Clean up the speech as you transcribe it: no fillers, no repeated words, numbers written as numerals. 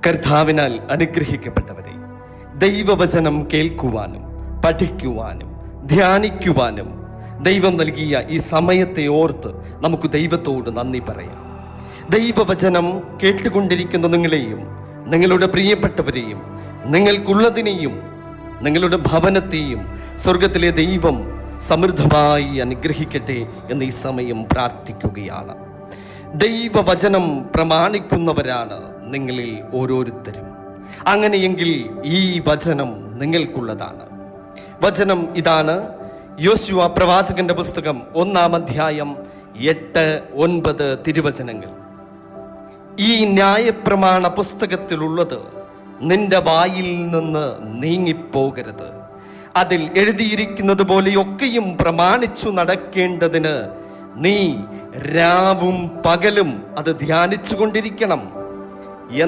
കർത്താവിനാൽ അനുഗ്രഹിക്കപ്പെട്ടവരെ, ദൈവവചനം കേൾക്കുവാനും പഠിക്കുവാനും ധ്യാനിക്കുവാനും ദൈവം നൽകിയ ഈ സമയത്തെ ഓർത്ത് നമുക്ക് ദൈവത്തോട് നന്ദി പറയാം. ദൈവവചനം കേട്ടുകൊണ്ടിരിക്കുന്ന നിങ്ങളെയും നിങ്ങളുടെ പ്രിയപ്പെട്ടവരെയും നിങ്ങൾക്കുള്ളതിനെയും നിങ്ങളുടെ ഭവനത്തെയും സ്വർഗത്തിലെ ദൈവം സമൃദ്ധമായി അനുഗ്രഹിക്കട്ടെ എന്ന് ഈ സമയം പ്രാർത്ഥിക്കുകയാണ്. ദൈവവചനം പ്രമാണിക്കുന്നവരാണ് നിങ്ങളിൽ ഓരോരുത്തരും. അങ്ങനെയെങ്കിൽ ഈ വചനം നിങ്ങൾക്കുള്ളതാണ്. വചനം ഇതാണ്. യോശുവ പ്രവാചകന്റെ പുസ്തകം 1-ാം അധ്യായം 8-9 തിരുവചനങ്ങൾ. ഈ ന്യായപ്രമാണ പുസ്തകത്തിലുള്ളത് നിന്റെ വായിൽ നിന്ന് നീങ്ങിപ്പോകരുത്. അതിൽ എഴുതിയിരിക്കുന്നത് പോലെയൊക്കെയും പ്രമാണിച്ചു നടക്കേണ്ടതിന് നീ രാവും പകലും അത് ധ്യാനിച്ചു കൊണ്ടിരിക്കണം.